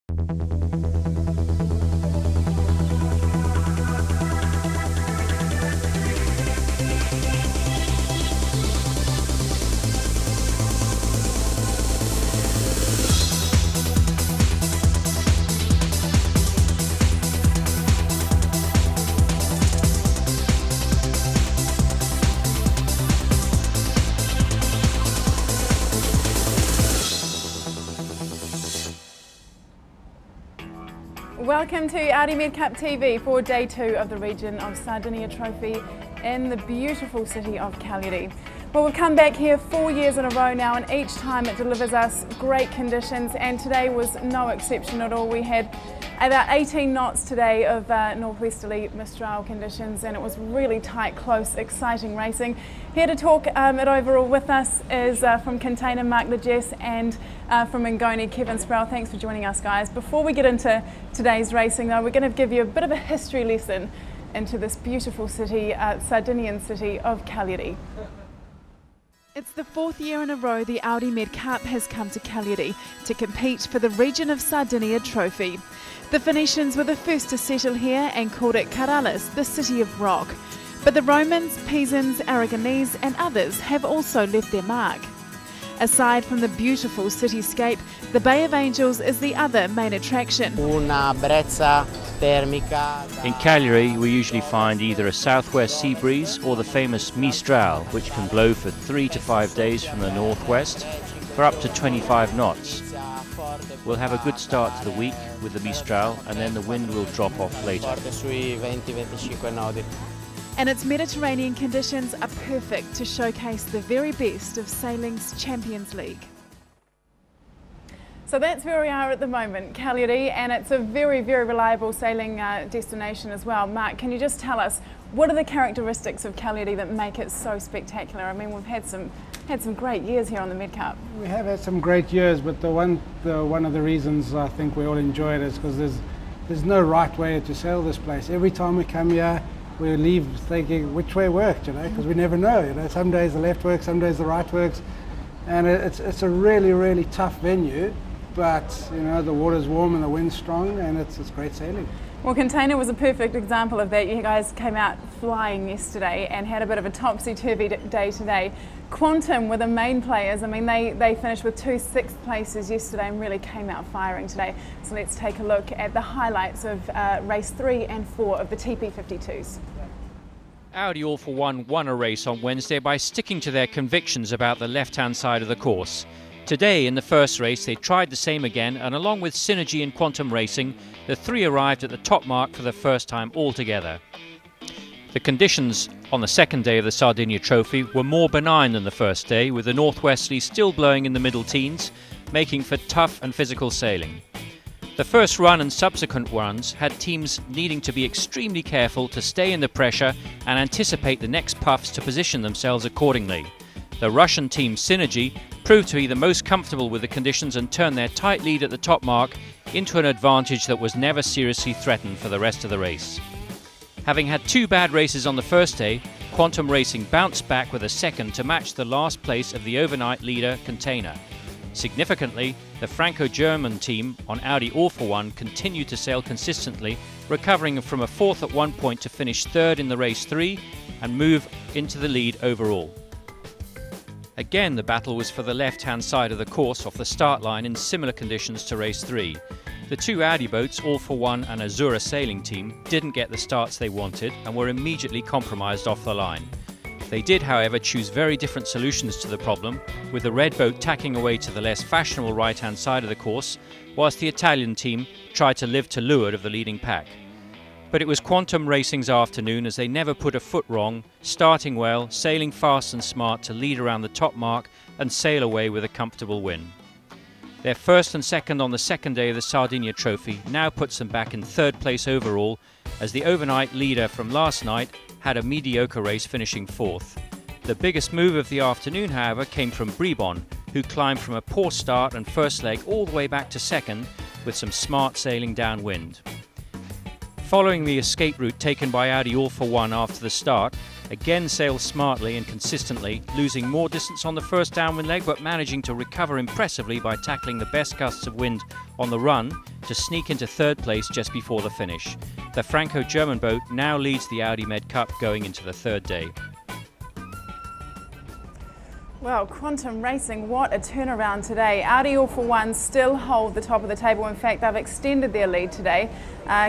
Welcome to Audi MedCup TV for Day 2 of the Region of Sardinia Trophy in the beautiful city of Cagliari. Well, we've come back here 4 years in a row now, and each time it delivers us great conditions, and today was no exception at all. We had about 18 knots today of northwesterly Mistral conditions, and it was really tight, close, exciting racing. Here to talk it overall with us is from Container Mark Legess and from Ngoni Kevin Sproul. Thanks for joining us, guys. Before we get into today's racing though, we're going to give you a bit of a history lesson into this beautiful city, Sardinian city of Cagliari. It's the 4th year in a row the Audi MedCup has come to Cagliari to compete for the Region of Sardinia Trophy. The Phoenicians were the first to settle here and called it Caralis, the city of rock. But the Romans, Pisans, Aragonese and others have also left their mark. Aside from the beautiful cityscape, the Bay of Angels is the other main attraction. In Cagliari, we usually find either a southwest sea breeze or the famous Mistral, which can blow for 3 to 5 days from the northwest for up to 25 knots. We'll have a good start to the week with the Mistral, and then the wind will drop off later. And its Mediterranean conditions are perfect to showcase the very best of sailing's Champions League. So that's where we are at the moment, Cagliari, and it's a very, very reliable sailing destination as well. Mark, can you just tell us, what are the characteristics of Cagliari that make it so spectacular? I mean, we've had some great years here on the MedCup. We have had some great years, but one of the reasons I think we all enjoy it is because there's no right way to sail this place. Every time we come here, we leave thinking which way worked, because we never know. Some days the left works, some days the right works, and it's a really, really tough venue. But the water's warm and the wind's strong, and it's great sailing. Well, Container was a perfect example of that. You guys came out flying yesterday and had a bit of a topsy-turvy day today. Quantum were the main players. I mean, they finished with 2 6th places yesterday and really came out firing today. So let's take a look at the highlights of race 3 and 4 of the TP52s. Audi All For One won a race on Wednesday by sticking to their convictions about the left-hand side of the course. Today, in the first race, they tried the same again, and along with Synergy and Quantum Racing, the 3 arrived at the top mark for the first time altogether. The conditions on the second day of the Sardinia Trophy were more benign than the first day, with the northwesterly still blowing in the middle teens, making for tough and physical sailing. The first run and subsequent runs had teams needing to be extremely careful to stay in the pressure and anticipate the next puffs to position themselves accordingly. The Russian team Synergy proved to be the most comfortable with the conditions and turned their tight lead at the top mark into an advantage that was never seriously threatened for the rest of the race. Having had 2 bad races on the first day, Quantum Racing bounced back with a second to match the last place of the overnight leader Container. Significantly, the Franco-German team on Audi All For One continued to sail consistently, recovering from a 4th at one point to finish 3rd in the race 3 and move into the lead overall. Again, the battle was for the left-hand side of the course off the start line in similar conditions to race 3. The 2 Audi boats, All For One and Azura sailing team, didn't get the starts they wanted and were immediately compromised off the line. They did, however, choose very different solutions to the problem, with the red boat tacking away to the less fashionable right-hand side of the course, whilst the Italian team tried to live to leeward of the leading pack. But it was Quantum Racing's afternoon, as they never put a foot wrong, starting well, sailing fast and smart to lead around the top mark and sail away with a comfortable win. Their first and second on the second day of the Sardinia Trophy now puts them back in 3rd place overall, as the overnight leader from last night had a mediocre race, finishing 4th. The biggest move of the afternoon, however, came from Bribon, who climbed from a poor start and first leg all the way back to 2nd with some smart sailing downwind. Following the escape route taken by Audi All For One after the start, again sailed smartly and consistently, losing more distance on the first downwind leg but managing to recover impressively by tackling the best gusts of wind on the run to sneak into third place just before the finish. The Franco-German boat now leads the Audi MedCup going into the third day. Well, Quantum Racing, what a turnaround today. Audi All for One still hold the top of the table. In fact, they've extended their lead today.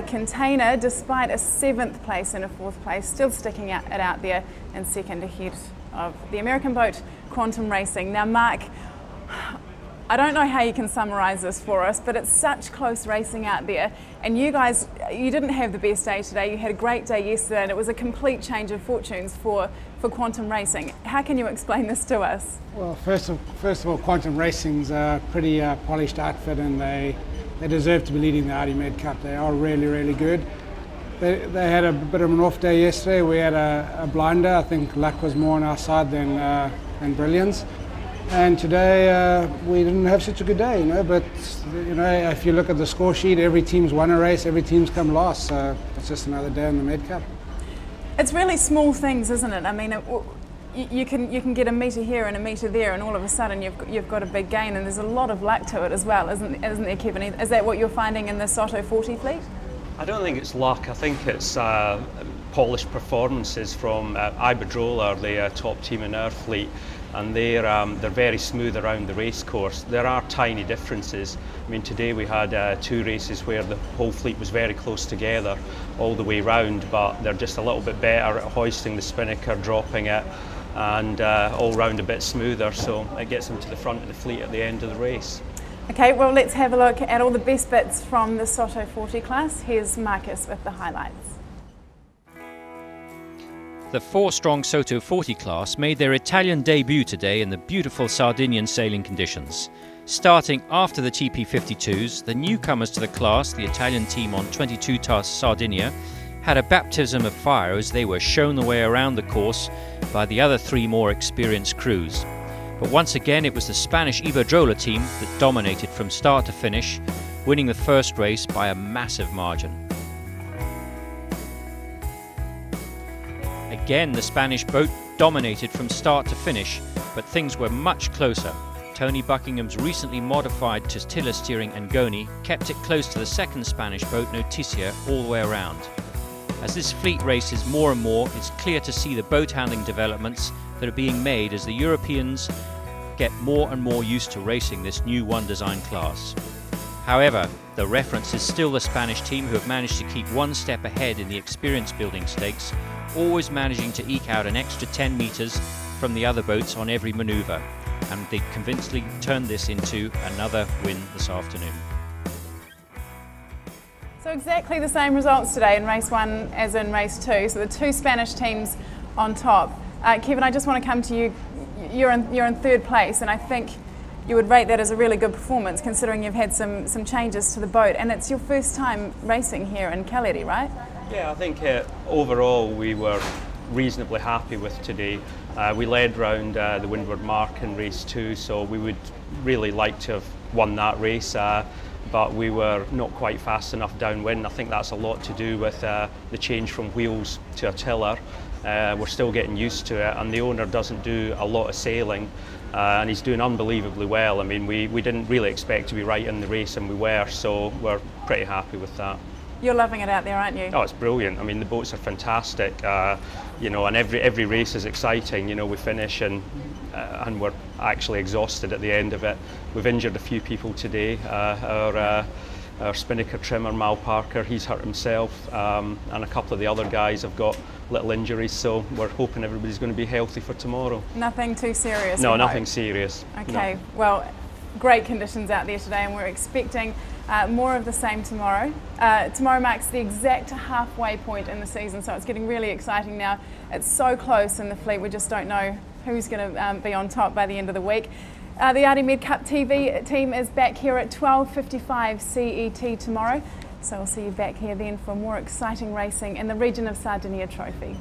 Container, despite a 7th place and a 4th place, still sticking it out there in second ahead of the American boat, Quantum Racing. Now, Mark, I don't know how you can summarise this for us, but it's such close racing out there. And you guys, you didn't have the best day today. You had a great day yesterday, and it was a complete change of fortunes for Quantum Racing. How can you explain this to us? Well, first of all, Quantum Racing's a pretty polished outfit, and they deserve to be leading the Audi MedCup. They are really, really good. They had a bit of an off day yesterday. We had a blinder. I think luck was more on our side than brilliance. And today we didn't have such a good day, but if you look at the score sheet, every team's won a race, every team's come last, so it's just another day in the MedCup. It's really small things, isn't it? I mean, you can get a metre here and a metre there, and all of a sudden you've got a big gain, and there's a lot of luck to it as well, isn't there, Kevin? Is that what you're finding in the Soto 40 fleet? I don't think it's luck. I think it's polished performances from Iberdrola, the top team in our fleet, and they're very smooth around the race course. There are tiny differences. I mean, today we had 2 races where the whole fleet was very close together all the way round, but they're just a little bit better at hoisting the spinnaker, dropping it, and all round a bit smoother, so it gets them to the front of the fleet at the end of the race. Okay, well, let's have a look at all the best bits from the Soto 40 class. Here's Marcus with the highlights. The 4-strong Soto 40 class made their Italian debut today in the beautiful Sardinian sailing conditions. Starting after the TP52s, the newcomers to the class, the Italian team on 22 tasks Sardinia, had a baptism of fire as they were shown the way around the course by the other 3 more experienced crews. But once again, it was the Spanish Iberdrola team that dominated from start to finish, winning the first race by a massive margin. Again, the Spanish boat dominated from start to finish, but things were much closer. Tony Buckingham's recently modified Tortilla steering Angoni kept it close to the second Spanish boat Noticia all the way around. As this fleet races more and more, it's clear to see the boat handling developments that are being made as the Europeans get more and more used to racing this new one design class. However, the reference is still the Spanish team, who have managed to keep one step ahead in the experience building stakes, always managing to eke out an extra 10 metres from the other boats on every manoeuvre, and they convincingly turned this into another win this afternoon. So exactly the same results today in race 1 as in race 2, so the 2 Spanish teams on top. Kevin, I just want to come to you. You're in 3rd place, and I think you would rate that as a really good performance considering you've had some changes to the boat, and it's your first time racing here in Cagliari, right? Yeah, I think overall we were reasonably happy with today. We led round the Windward Mark in race 2, so we would really like to have won that race, but we were not quite fast enough downwind. I think that's a lot to do with the change from wheels to a tiller. We're still getting used to it, and the owner doesn't do a lot of sailing, and he's doing unbelievably well. I mean, we didn't really expect to be right in the race, and we were, so we're pretty happy with that. You're loving it out there, aren't you? Oh, it's brilliant. I mean, the boats are fantastic, and every race is exciting. We finish and we're actually exhausted at the end of it. We've injured a few people today. Our spinnaker trimmer, Mal Parker, he's hurt himself, and a couple of the other guys have got little injuries, so we're hoping everybody's going to be healthy for tomorrow. Nothing too serious? No, nothing serious. Okay, no. Well, great conditions out there today, and we're expecting more of the same tomorrow. Tomorrow marks the exact halfway point in the season, so it's getting really exciting now. It's so close in the fleet, we just don't know who's going to be on top by the end of the week. The Audi MedCup TV team is back here at 12:55 CET tomorrow, so we'll see you back here then for more exciting racing in the region of Sardinia Trophy.